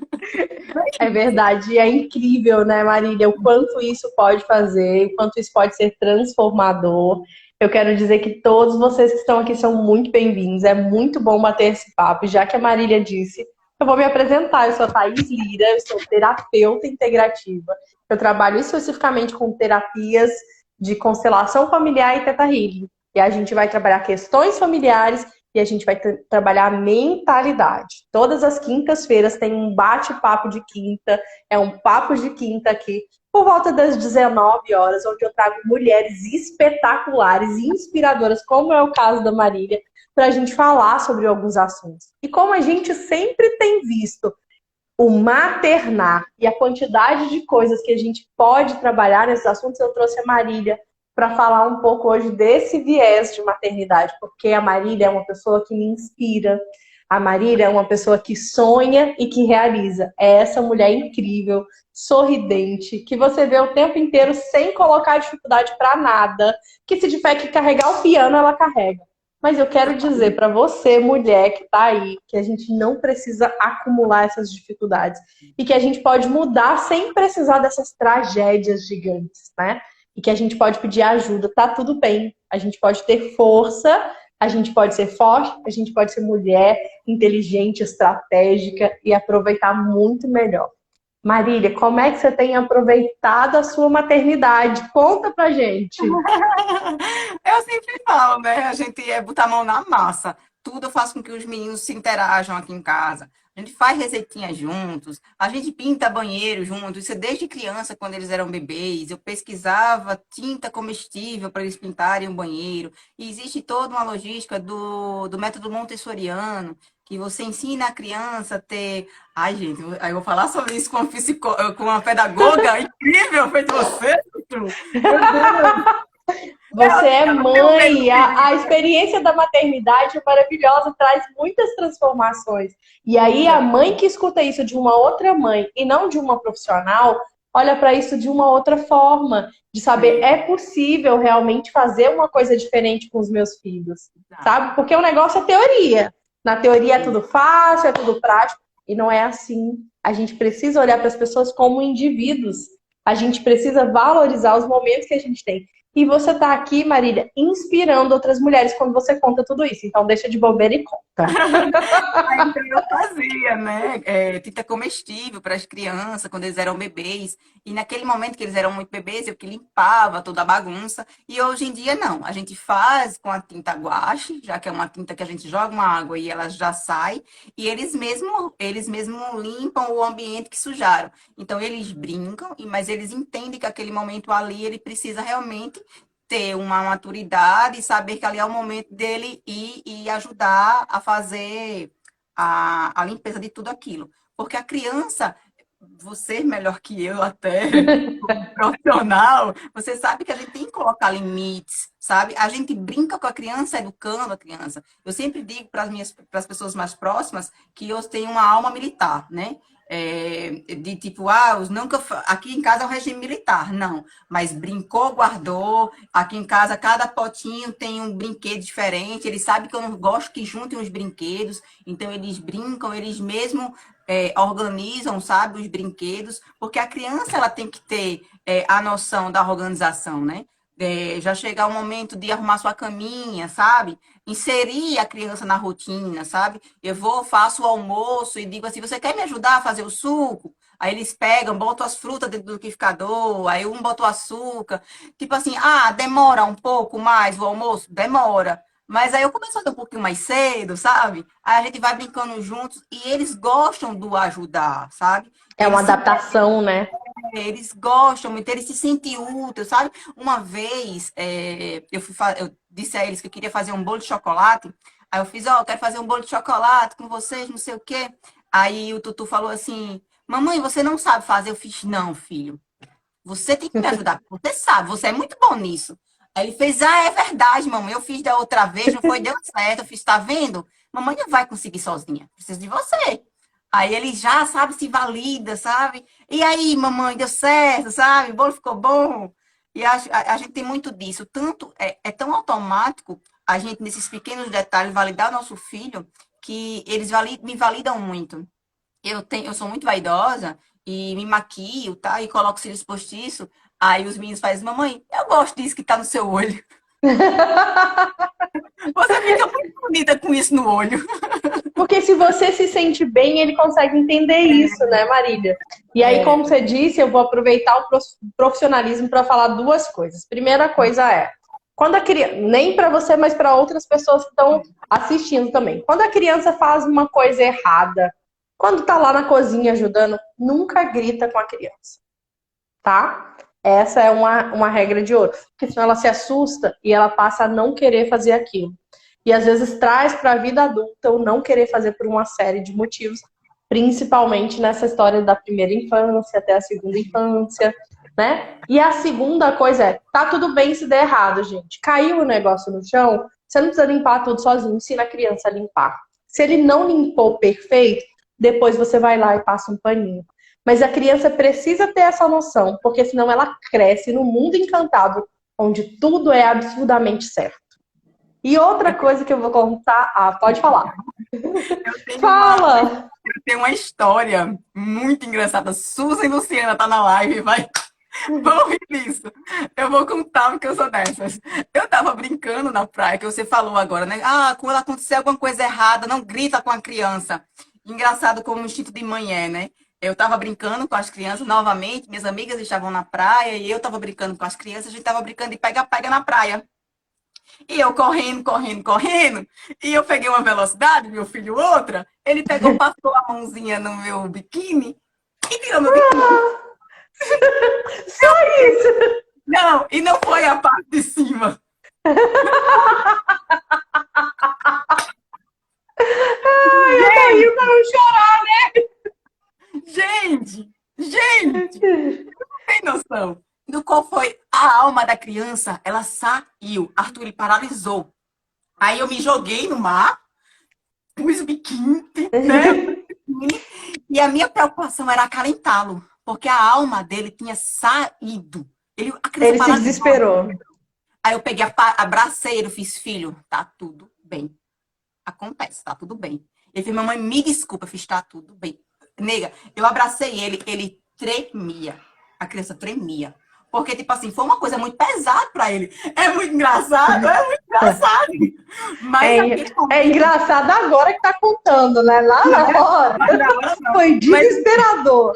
[SPEAKER 3] É verdade, é incrível, né, Marília, o quanto isso pode fazer, o quanto isso pode ser transformador. Eu quero dizer que todos vocês que estão aqui são muito bem-vindos, é muito bom bater esse papo. Já que a Marília disse, eu vou me apresentar. Eu sou a Thaís Lira, eu sou terapeuta integrativa. Eu trabalho especificamente com terapias de constelação familiar e Theta Healing. E a gente vai trabalhar questões familiares e a gente vai trabalhar a mentalidade. Todas as quintas-feiras tem um bate-papo de quinta, é um papo de quinta aqui, por volta das 19 horas, onde eu trago mulheres espetaculares e inspiradoras, como é o caso da Marília, para a gente falar sobre alguns assuntos. E como a gente sempre tem visto o maternar e a quantidade de coisas que a gente pode trabalhar nesses assuntos, eu trouxe a Marília para falar um pouco hoje desse viés de maternidade, porque a Marília é uma pessoa que me inspira, a Marília é uma pessoa que sonha e que realiza. É essa mulher incrível, sorridente, que você vê o tempo inteiro sem colocar dificuldade para nada, que se tiver que carregar o piano, ela carrega. Mas eu quero dizer para você, mulher que está aí, que a gente não precisa acumular essas dificuldades e que a gente pode mudar sem precisar dessas tragédias gigantes, né? E que a gente pode pedir ajuda, tá tudo bem. A gente pode ter força, a gente pode ser forte, a gente pode ser mulher, inteligente, estratégica e aproveitar muito melhor. Marília, como é que você tem aproveitado a sua maternidade? Conta pra gente.
[SPEAKER 2] Eu sempre falo, né? A gente botar a mão na massa. Tudo eu faço com que os meninos se interajam aqui em casa. A gente faz receitinhas juntos, a gente pinta banheiro juntos. Isso é desde criança, quando eles eram bebês. Eu pesquisava tinta comestível para eles pintarem o banheiro. E existe toda uma logística do método montessoriano, que você ensina a criança a ter... Ai, gente, aí eu vou falar sobre isso com com uma pedagoga incrível, feito você, Tutu. Meu Deus.
[SPEAKER 3] Você é mãe, a experiência da maternidade é maravilhosa, traz muitas transformações. E aí a mãe que escuta isso de uma outra mãe e não de uma profissional, olha para isso de uma outra forma, de saber é possível realmente fazer uma coisa diferente com os meus filhos, sabe? Porque o negócio é teoria. Na teoria é tudo fácil, é tudo prático, e não é assim. A gente precisa olhar para as pessoas como indivíduos. A gente precisa valorizar os momentos que a gente tem. E você tá aqui, Marília, inspirando outras mulheres quando você conta tudo isso. Então deixa de bobeira e conta.
[SPEAKER 2] Então eu fazia, né? Tinta comestível para as crianças quando eles eram bebês. E naquele momento que eles eram muito bebês, eu que limpava toda a bagunça. E hoje em dia não. A gente faz com a tinta guache, já que é uma tinta que a gente joga uma água e ela já sai. E eles mesmo limpam o ambiente que sujaram. Então eles brincam, mas eles entendem que aquele momento ali ele precisa realmente ter uma maturidade e saber que ali é o momento dele ir e ajudar a fazer a limpeza de tudo aquilo. Porque a criança, você melhor que eu até, como profissional, você sabe que a gente tem que colocar limites, sabe? A gente brinca com a criança, educando a criança. Eu sempre digo para as pessoas mais próximas que eu tenho uma alma militar, né? De tipo, nunca, aqui em casa é um regime militar, não, mas brincou, guardou, aqui em casa cada potinho tem um brinquedo diferente, eles sabem que eu não gosto que juntem os brinquedos, então eles brincam, eles mesmo organizam, sabe, os brinquedos, porque a criança ela tem que ter a noção da organização, né? Já chegar o momento de arrumar sua caminha, sabe? Inserir a criança na rotina, sabe? Faço o almoço e digo assim, você quer me ajudar a fazer o suco? Aí eles pegam, botam as frutas dentro do liquidificador, aí um bota o açúcar. Tipo assim, demora um pouco mais o almoço? Demora. Mas aí eu começo a fazer um pouquinho mais cedo, sabe? Aí a gente vai brincando juntos e eles gostam do ajudar, sabe?
[SPEAKER 3] É uma
[SPEAKER 2] Eles se
[SPEAKER 3] adaptação, né?
[SPEAKER 2] eles gostam muito, eles se sentem úteis, sabe? Uma vez, eu disse a eles que eu queria fazer um bolo de chocolate. Aí eu fiz, ó, eu quero fazer um bolo de chocolate com vocês, não sei o quê. Aí o Tutu falou assim, mamãe, você não sabe fazer? Eu fiz, não, filho. Você tem que me ajudar, você sabe, você é muito bom nisso. Aí ele fez, é verdade, mamãe, eu fiz da outra vez, não foi, deu certo. Eu fiz, tá vendo? Mamãe não vai conseguir sozinha, precisa de você. Aí ele já, sabe, se valida, sabe? E aí, mamãe, deu certo, sabe? O bolo ficou bom. E a gente tem muito disso. Tanto, é tão automático a gente, nesses pequenos detalhes, validar o nosso filho, que eles me validam muito. Eu sou muito vaidosa e me maquio, tá? E coloco cílios postiços. Aí os meninos fazem, mamãe, eu gosto disso que tá no seu olho. Você fica muito bonita com isso no olho.
[SPEAKER 3] Porque se você se sente bem, ele consegue entender isso, né, Marília? E aí, como você disse, eu vou aproveitar o profissionalismo para falar duas coisas. Primeira coisa é, quando a criança, nem para você, mas para outras pessoas que estão assistindo também. Quando a criança faz uma coisa errada, quando tá lá na cozinha ajudando, nunca grita com a criança, tá? Essa é uma regra de ouro. Porque senão ela se assusta e ela passa a não querer fazer aquilo. E às vezes traz para a vida adulta o não querer fazer por uma série de motivos, principalmente nessa história da primeira infância até a segunda infância, né? E a segunda coisa é, tá tudo bem se der errado, gente. Caiu o negócio no chão, você não precisa limpar tudo sozinho, ensina a criança a limpar. Se ele não limpou perfeito, depois você vai lá e passa um paninho. Mas a criança precisa ter essa noção, porque senão ela cresce no mundo encantado, onde tudo é absurdamente certo. E outra coisa que eu vou contar... Ah, pode falar. Fala!
[SPEAKER 2] Eu tenho uma história muito engraçada. Susan e Luciana tá na live, vai... Vão rir disso. Eu vou contar porque eu sou dessas. Eu tava brincando na praia, que você falou agora, né? Ah, quando acontecer alguma coisa errada, não grita com a criança. Engraçado como o instinto de mãe é, né? Eu tava brincando com as crianças novamente, minhas amigas estavam na praia e eu tava brincando com as crianças, a gente tava brincando de pega-pega na praia. E eu correndo, correndo, correndo. E eu peguei uma velocidade, meu filho outra. Ele pegou, passou a mãozinha no meu biquíni e tirou meu biquíni.
[SPEAKER 3] Só isso!
[SPEAKER 2] Não, e não foi a parte de cima.
[SPEAKER 3] Ai, eu tô rindo pra não chorar,
[SPEAKER 2] Gente, não tem noção do qual foi a alma da criança. Ela saiu, Arthur, ele paralisou. Aí eu me joguei no mar, pus o biquíni, né? E a minha preocupação era acalentá-lo, porque a alma dele tinha saído. A criança
[SPEAKER 3] Ele se desesperou.
[SPEAKER 2] Aí eu peguei, abracei ele, fiz, filho, tá tudo bem. Acontece, tá tudo bem. Ele fez, mamãe, me desculpa, eu fiz, tá tudo bem. Nega, eu abracei ele tremia. A criança tremia. Porque, tipo assim, foi uma coisa muito pesada pra ele. É muito engraçado, é muito engraçado. Mas
[SPEAKER 3] é engraçado agora que tá contando, né? Lá na hora. Foi desesperador.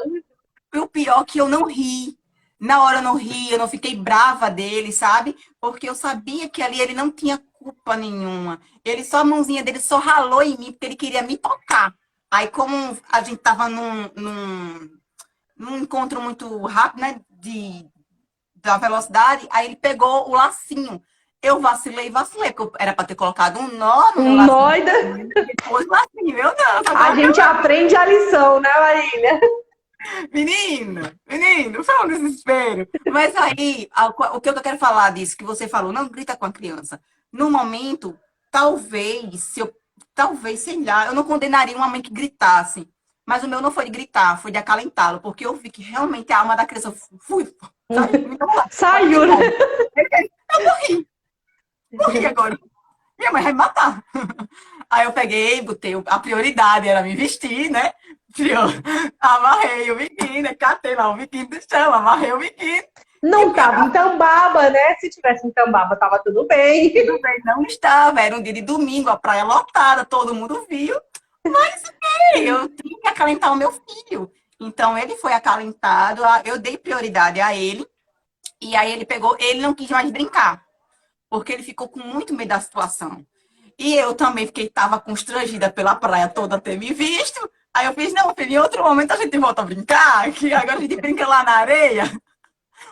[SPEAKER 2] E o pior é que eu não ri. Na hora eu não ri, eu não fiquei brava dele, sabe? Porque eu sabia que ali ele não tinha culpa nenhuma. Ele só, a mãozinha dele só ralou em mim porque ele queria me tocar. Aí, como a gente tava num encontro muito rápido, né? Da velocidade, aí ele pegou o lacinho. Eu vacilei, porque era pra ter colocado um nó no meu lacinho. Depois o lacinho, meu Deus.
[SPEAKER 3] A gente aprende a lição, né, Marília?
[SPEAKER 2] Menino, foi um desespero. Mas aí, o que eu quero falar disso, que você falou, não grita com a criança. No momento, talvez, sei lá, eu não condenaria uma mãe que gritasse. Mas o meu não foi de gritar, foi de acalentá-lo, porque eu vi que realmente a alma da criança
[SPEAKER 3] saiu, né?
[SPEAKER 2] Eu morri agora. Minha mãe vai me matar. Aí eu peguei, botei a prioridade, era me vestir, né? Amarrei o biquíni, catei lá o biquíni do chão, amarrei o biquíni.
[SPEAKER 3] Não tava em Tambaba, né? Se tivesse em Tambaba, tava tudo bem.
[SPEAKER 2] Tudo bem, não estava. Era um dia de domingo, a praia lotada, todo mundo viu. Mas eu tinha que acalentar o meu filho. Então, ele foi acalentado, eu dei prioridade a ele. E aí ele pegou, ele não quis mais brincar. Porque ele ficou com muito medo da situação. E eu também tava constrangida pela praia toda ter me visto. Aí eu fiz, não, filho, em outro momento a gente volta a brincar, que agora a gente brinca lá na areia,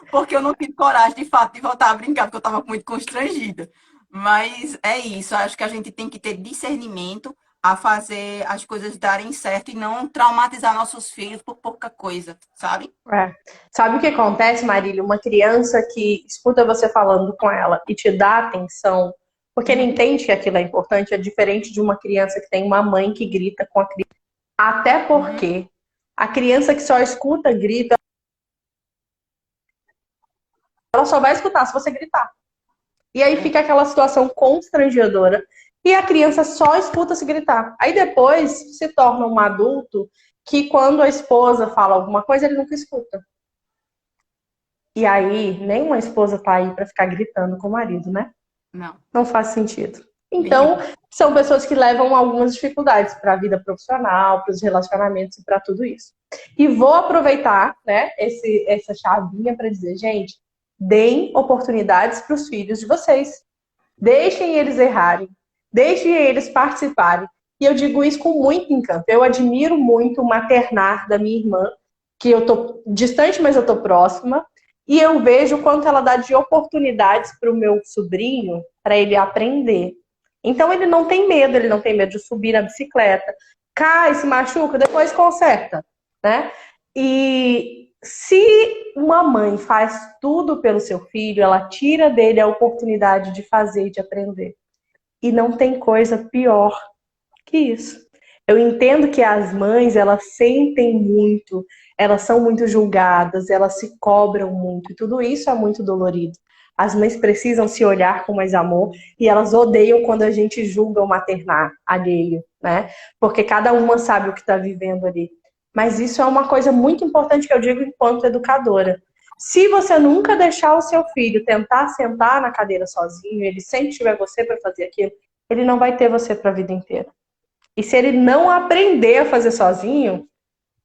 [SPEAKER 2] porque eu não tive coragem, de fato, de voltar a brincar, porque eu estava muito constrangida. Mas é isso, acho que a gente tem que ter discernimento a fazer as coisas darem certo e não traumatizar nossos filhos por pouca coisa, sabe?
[SPEAKER 3] É. Sabe o que acontece, Marília? Uma criança que escuta você falando com ela e te dá atenção, porque ele
[SPEAKER 2] Uhum,
[SPEAKER 3] entende que aquilo é importante, é diferente de uma criança que tem uma mãe que grita com a criança. Até
[SPEAKER 2] uhum,
[SPEAKER 3] porque a criança que só escuta grito, ela só vai escutar se você gritar. E aí
[SPEAKER 2] é,
[SPEAKER 3] fica aquela situação constrangedora e a criança só escuta se gritar. Aí depois se torna um adulto que quando a esposa fala alguma coisa, ele nunca escuta. E aí, nenhuma esposa tá aí pra ficar gritando com o marido, né?
[SPEAKER 2] não,
[SPEAKER 3] Não faz sentido. Então,
[SPEAKER 2] nenhum.
[SPEAKER 3] são pessoas que levam algumas dificuldades para a vida profissional, para os relacionamentos e para tudo isso. E vou aproveitar, né, essa chavinha para dizer, gente, deem oportunidades para os filhos de vocês. Deixem eles errarem, deixem eles participarem. E eu digo isso com muito encanto. Eu admiro muito o maternar da minha irmã, que eu tô distante, mas eu tô próxima. E eu vejo o quanto ela dá de oportunidades para o meu sobrinho, para ele aprender. Então ele não tem medo, ele não tem medo de subir na bicicleta. Cai, se machuca, depois conserta, né? E se uma mãe faz tudo pelo seu filho, ela tira dele a oportunidade de fazer e de aprender. E não tem coisa pior que isso. Eu entendo que as mães, elas sentem muito, elas são muito julgadas, elas se cobram muito, e tudo isso é muito dolorido. As mães precisam se olhar com mais amor e elas odeiam quando a gente julga o maternar alheio, né? Porque cada uma sabe o que está vivendo ali. Mas isso é uma coisa muito importante que eu digo enquanto educadora. Se você nunca deixar o seu filho tentar sentar na cadeira sozinho, ele sempre tiver você para fazer aquilo, ele não vai ter você para a vida inteira. E se ele não aprender a fazer sozinho,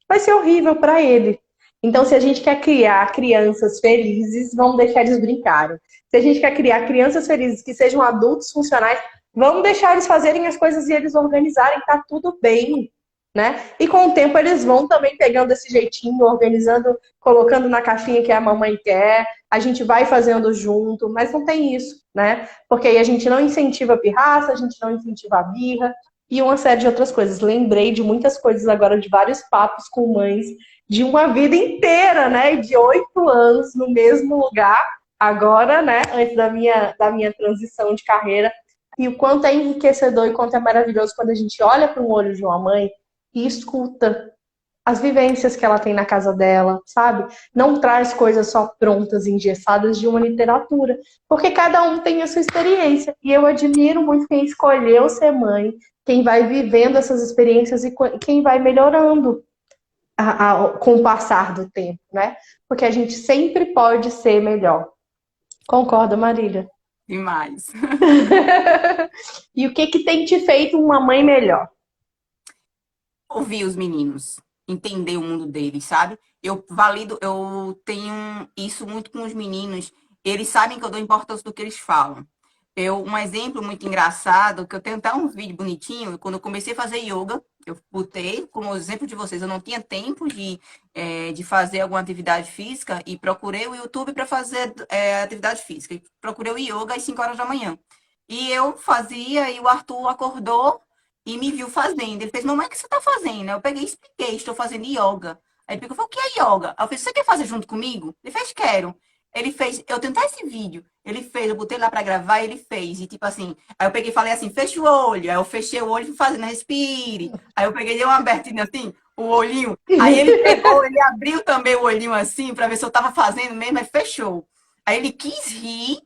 [SPEAKER 3] vai ser horrível para ele. Então, se a gente quer criar crianças felizes, vamos deixar eles brincarem. Se a gente quer criar crianças felizes que sejam adultos funcionais, vamos deixar eles fazerem as coisas e eles organizarem, tá tudo bem, né? E com o tempo eles vão também pegando esse jeitinho, organizando, colocando na caixinha que a mamãe quer, a gente vai fazendo junto, mas não tem isso, né? Porque aí a gente não incentiva a pirraça, a gente não incentiva a birra, e uma série de outras coisas. Lembrei de muitas coisas agora, de vários papos com mães de uma vida inteira, né? De 8 anos no mesmo lugar, agora, né? Antes da minha transição de carreira. E o quanto é enriquecedor e quanto é maravilhoso quando a gente olha para o olho de uma mãe e escuta as vivências que ela tem na casa dela, sabe? Não traz coisas só prontas, engessadas de uma literatura, porque cada um tem a sua experiência. E eu admiro muito quem escolheu ser mãe, quem vai vivendo essas experiências e quem vai melhorando com o passar do tempo, né? Porque a gente sempre pode ser melhor. Concorda, Marília?
[SPEAKER 2] Demais.
[SPEAKER 3] E o que que tem te feito uma mãe melhor?
[SPEAKER 2] Ouvir os meninos, entender o mundo deles, sabe? Eu valido, eu tenho isso muito com os meninos. Eles sabem que eu dou importância do que eles falam. Um exemplo muito engraçado, que eu tenho até um vídeo bonitinho, quando eu comecei a fazer yoga, eu botei como exemplo de vocês, eu não tinha tempo de fazer alguma atividade física e procurei o YouTube para fazer atividade física. Procurei o yoga às 5 horas da manhã. E eu fazia, e o Arthur acordou e me viu fazendo. Ele fez, mamãe, o que você está fazendo? Eu peguei e expliquei, estou fazendo yoga. Aí ele pegou e falou, o que é yoga? Aí eu falei, você quer fazer junto comigo? Ele fez, quero. Ele fez, eu tentar esse vídeo. Ele fez, eu botei lá pra gravar, ele fez. E tipo assim, aí eu peguei e falei assim, fecha o olho. Aí eu fechei o olho fazendo, respire. Aí eu peguei, dei uma abertinha assim, o olhinho. Aí ele pegou, ele abriu também o olhinho assim, pra ver se eu tava fazendo mesmo, aí fechou. Aí ele quis rir,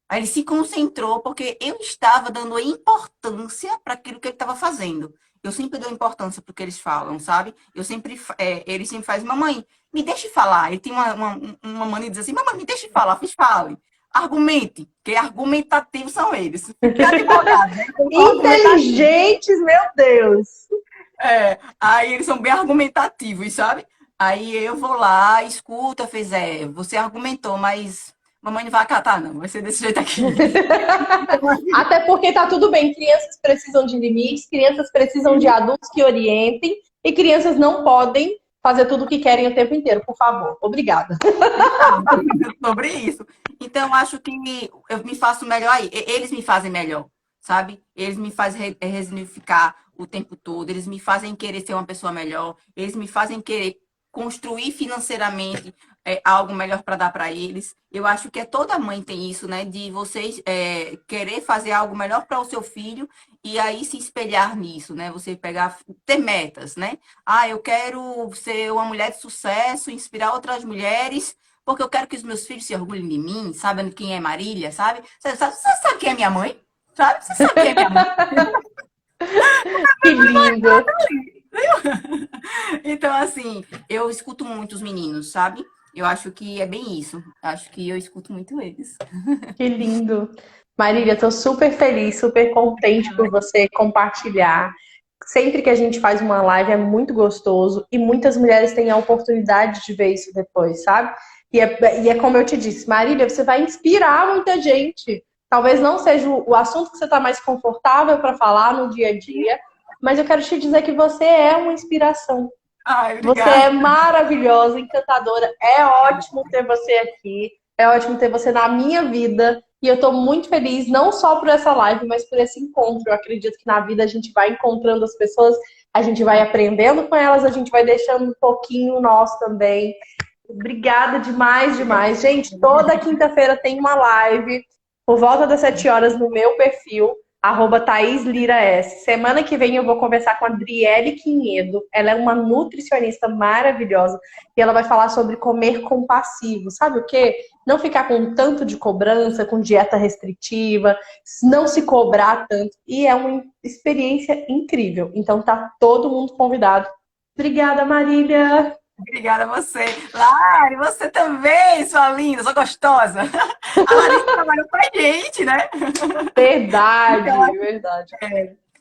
[SPEAKER 2] aí ele se concentrou, porque eu estava dando importância para aquilo que ele estava fazendo. Eu sempre dou importância para o que eles falam, sabe? Ele sempre faz, mamãe, me deixe falar. Ele tem uma mania de dizer assim, mamãe, me deixe falar, fiz fale. Argumente, que argumentativos são eles. Que advogado, né? Então, argumentativo.
[SPEAKER 3] Inteligentes, meu Deus!
[SPEAKER 2] Aí eles são bem argumentativos, sabe? Aí eu vou lá, escuta, você argumentou, mas mamãe não vai acatar, não. Vai ser desse jeito aqui.
[SPEAKER 3] Até porque tá tudo bem, crianças precisam de limites, crianças precisam de adultos que orientem, E crianças não podem fazer tudo o que querem o tempo inteiro, por favor. Obrigada.
[SPEAKER 2] Sobre isso. Então, acho que eu me faço melhor aí. Eles me fazem melhor, sabe? Eles me fazem resignificar o tempo todo. Eles me fazem querer ser uma pessoa melhor. Eles me fazem querer construir financeiramente algo melhor para dar para eles. Eu acho que toda mãe tem isso, né? De vocês querer fazer algo melhor para o seu filho e aí se espelhar nisso, né? Você pegar, ter metas, né? Ah, eu quero ser uma mulher de sucesso, inspirar outras mulheres, porque eu quero que os meus filhos se orgulhem de mim, sabendo quem é Marília, sabe? Você sabe quem é minha mãe? Sabe? Você sabe quem é minha mãe?
[SPEAKER 3] Que lindo.
[SPEAKER 2] Então, assim, eu escuto muito os meninos, sabe? Eu acho que é bem isso. Acho que eu escuto muito eles.
[SPEAKER 3] Que lindo. Marília, estou super feliz, super contente por você compartilhar. Sempre que a gente faz uma live é muito gostoso e muitas mulheres têm a oportunidade de ver isso depois, sabe? E é como eu te disse, Marília, você vai inspirar muita gente. Talvez não seja o assunto que você está mais confortável para falar no dia a dia, mas eu quero te dizer que você é uma inspiração.
[SPEAKER 2] Ai,
[SPEAKER 3] Você
[SPEAKER 2] obrigada.
[SPEAKER 3] é maravilhosa, encantadora. É ótimo ter você aqui. É ótimo ter você na minha vida. E eu tô muito feliz, não só por essa live, mas por esse encontro. Eu acredito que na vida a gente vai encontrando as pessoas, a gente vai aprendendo com elas, a gente vai deixando um pouquinho nós também. Obrigada demais, demais. Gente, toda quinta-feira tem uma live por volta das 7 horas no meu perfil, @ThaísLiraS. Semana que vem eu vou conversar com a Adriele Quinhedo. Ela é uma nutricionista maravilhosa e ela vai falar sobre comer compassivo. Sabe o quê? Não ficar com tanto de cobrança, com dieta restritiva, não se cobrar tanto. E é uma experiência incrível. Então tá todo mundo convidado. Obrigada, Marília!
[SPEAKER 2] Obrigada a você. Lari, você também, sua linda, sua gostosa. A Larissa trabalhou com a gente, né?
[SPEAKER 3] Verdade,
[SPEAKER 2] Então,
[SPEAKER 3] verdade.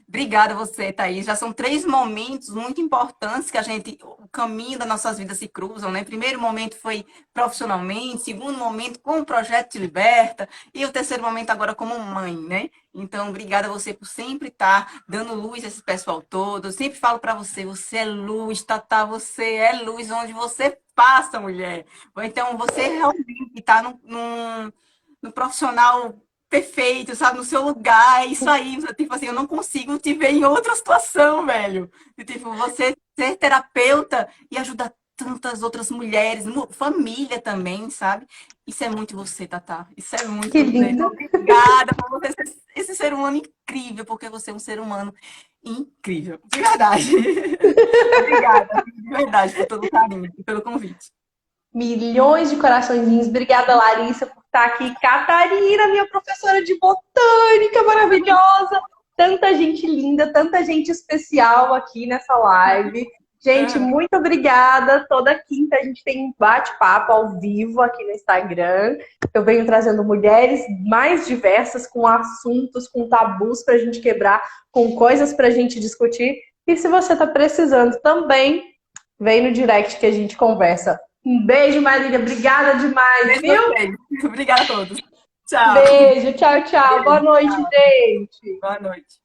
[SPEAKER 2] obrigada a você, Thaís. Já são 3 momentos muito importantes que o caminho das nossas vidas se cruzam, né? Primeiro momento foi profissionalmente, segundo momento com o Projeto Te Liberta e o terceiro momento agora como mãe, né? Então, obrigada a você por sempre estar dando luz a esse pessoal todo. Eu sempre falo para você, você é luz, Tatá, você é luz onde você passa, mulher. Ou então, você realmente está no profissional perfeito, sabe? No seu lugar, é isso aí. Tipo assim, eu não consigo te ver em outra situação, velho. E, tipo, você ser terapeuta e ajudar tantas outras mulheres, família também, sabe? Isso é muito você, Tatá. Isso é
[SPEAKER 3] Que
[SPEAKER 2] muito você.
[SPEAKER 3] lindo.
[SPEAKER 2] Obrigada por você ser esse ser humano incrível, porque você é um ser humano incrível. De verdade. Obrigada, de verdade, por todo o carinho e pelo convite.
[SPEAKER 3] Milhões de coraçõezinhos. Obrigada, Larissa, por estar aqui. Catarina, minha professora de botânica maravilhosa. Tanta gente linda, tanta gente especial aqui nessa live. Gente, muito obrigada. Toda quinta a gente tem um bate-papo ao vivo aqui no Instagram. Eu venho trazendo mulheres mais diversas, com assuntos, com tabus para a gente quebrar, com coisas para a gente discutir. E se você está precisando também, vem no direct que a gente conversa. Um beijo, Marília. Obrigada demais, viu?
[SPEAKER 2] Obrigada a todos. Tchau.
[SPEAKER 3] Beijo, tchau, tchau. Boa noite, gente.
[SPEAKER 2] Boa noite.